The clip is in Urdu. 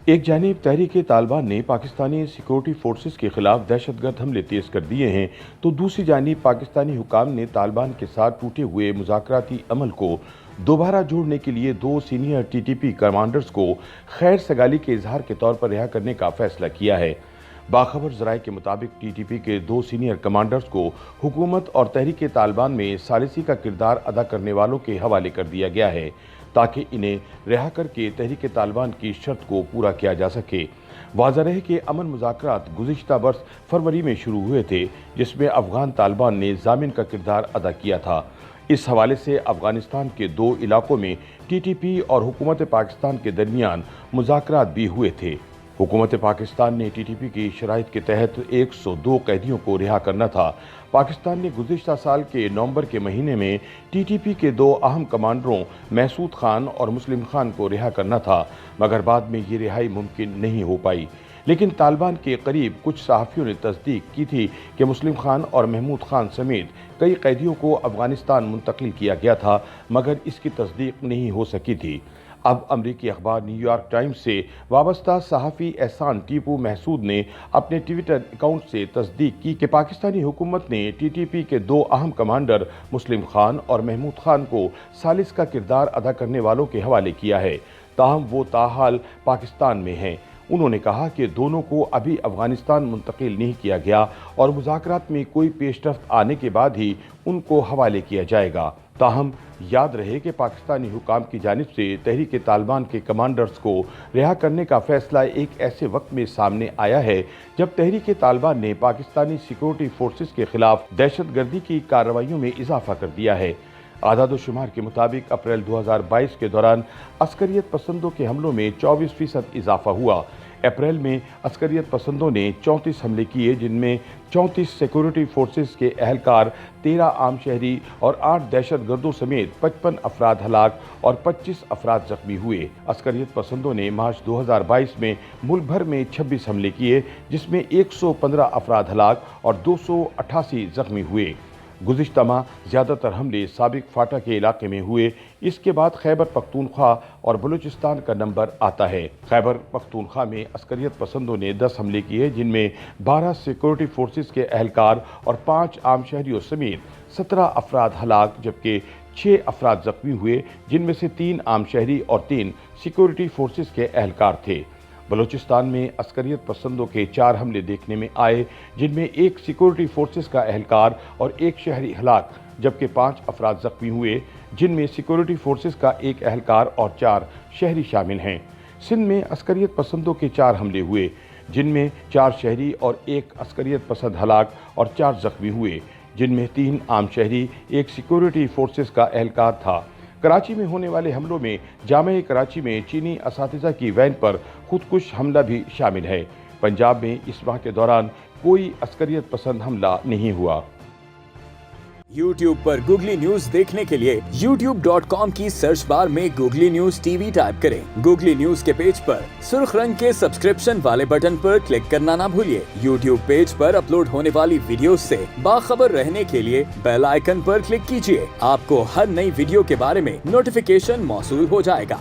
ایک جانب تحریک طالبان نے پاکستانی سیکورٹی فورسز کے خلاف دہشت گرد حملے تیز کر دیے ہیں تو دوسری جانب پاکستانی حکام نے طالبان کے ساتھ ٹوٹے ہوئے مذاکراتی عمل کو دوبارہ جوڑنے کے لیے 2 senior T T P commanders کو خیر سگالی کے اظہار کے طور پر رہا کرنے کا فیصلہ کیا ہے۔ باخبر ذرائع کے مطابق ٹی ٹی پی کے 2 سینئر کمانڈرز کو حکومت اور تحریک طالبان میں ثالثی کا کردار ادا کرنے والوں کے حوالے کر دیا گیا ہے تاکہ انہیں رہا کر کے تحریک طالبان کی شرط کو پورا کیا جا سکے۔ واضح رہے کہ امن مذاکرات گزشتہ برس فروری میں شروع ہوئے تھے جس میں افغان طالبان نے ضامن کا کردار ادا کیا تھا۔ اس حوالے سے افغانستان کے 2 علاقوں میں ٹی ٹی پی اور حکومت پاکستان کے درمیان مذاکرات بھی ہوئے تھے۔ حکومت پاکستان نے ٹی ٹی پی کی شرائط کے تحت 102 قیدیوں کو رہا کرنا تھا۔ پاکستان نے گزشتہ سال کے نومبر کے مہینے میں ٹی ٹی پی کے 2 اہم کمانڈروں محسود خان اور مسلم خان کو رہا کرنا تھا مگر بعد میں یہ رہائی ممکن نہیں ہو پائی۔ لیکن طالبان کے قریب کچھ صحافیوں نے تصدیق کی تھی کہ مسلم خان اور محمود خان سمیت کئی قیدیوں کو افغانستان منتقل کیا گیا تھا مگر اس کی تصدیق نہیں ہو سکی تھی۔ اب امریکی اخبار نیو یارک ٹائمز سے وابستہ صحافی احسان ٹیپو محسود نے اپنے ٹویٹر اکاؤنٹ سے تصدیق کی کہ پاکستانی حکومت نے ٹی ٹی پی کے 2 اہم کمانڈر مسلم خان اور محمود خان کو ثالث کا کردار ادا کرنے والوں کے حوالے کیا ہے، تاہم وہ تاحال پاکستان میں ہیں۔ انہوں نے کہا کہ دونوں کو ابھی افغانستان منتقل نہیں کیا گیا اور مذاکرات میں کوئی پیش رفت آنے کے بعد ہی ان کو حوالے کیا جائے گا۔ تاہم یاد رہے کہ پاکستانی حکام کی جانب سے تحریک طالبان کے کمانڈرز کو رہا کرنے کا فیصلہ ایک ایسے وقت میں سامنے آیا ہے جب تحریک طالبان نے پاکستانی سیکورٹی فورسز کے خلاف دہشت گردی کی کارروائیوں میں اضافہ کر دیا ہے۔ اعداد و شمار کے مطابق اپریل 2022 کے دوران عسکریت پسندوں کے حملوں میں 24% اضافہ ہوا۔ اپریل میں عسکریت پسندوں نے 34 حملے کیے جن میں 34 سیکورٹی فورسز کے اہلکار، 13 عام شہری اور 8 دہشت گردوں سمیت 55 افراد ہلاک اور 25 افراد زخمی ہوئے۔ عسکریت پسندوں نے مارچ 2022 میں ملک بھر میں 26 حملے کیے جس میں 115 افراد ہلاک اور 288 زخمی ہوئے۔ گزشتہ ماہ زیادہ تر حملے سابق فاٹا کے علاقے میں ہوئے۔ اس کے بعد خیبر پختونخوا اور بلوچستان کا نمبر آتا ہے۔ خیبر پختونخوا میں عسکریت پسندوں نے 10 حملے کیے جن میں 12 سیکورٹی فورسز کے اہلکار اور 5 عام شہریوں سمیت 17 افراد ہلاک جبکہ 6 افراد زخمی ہوئے جن میں سے 3 عام شہری اور 3 سیکورٹی فورسز کے اہلکار تھے۔ بلوچستان میں عسکریت پسندوں کے 4 حملے دیکھنے میں آئے جن میں 1 سیکورٹی فورسز کا اہلکار اور 1 شہری ہلاک جبکہ 5 افراد زخمی ہوئے جن میں سیکورٹی فورسز کا 1 اہلکار اور 4 شہری شامل ہیں۔ سندھ میں عسکریت پسندوں کے 4 حملے ہوئے جن میں 4 شہری اور 1 عسکریت پسند ہلاک اور 4 زخمی ہوئے جن میں 3 عام شہری 1 سیکورٹی فورسز کا اہلکار تھا۔ کراچی میں ہونے والے حملوں میں جامعہ کراچی میں چینی اساتذہ کی وین پر خودکش حملہ بھی شامل ہے۔ پنجاب میں اس ماہ کے دوران کوئی عسکریت پسند حملہ نہیں ہوا۔ یوٹیوب پر گوگلی نیوز دیکھنے کے لیے youtube.com کی سرچ بار میں googly news T V type کریں۔ گوگلی نیوز کے پیج پر سرخ رنگ کے سبسکرپشن والے بٹن پر کلک کرنا نہ بھولیے۔ یوٹیوب پیج پر اپلوڈ ہونے والی ویڈیوز سے باخبر رہنے کے لیے بیل آئیکن پر کلک کیجیے۔ آپ کو ہر نئی ویڈیو کے بارے میں نوٹیفیکیشن موصول ہو جائے گا۔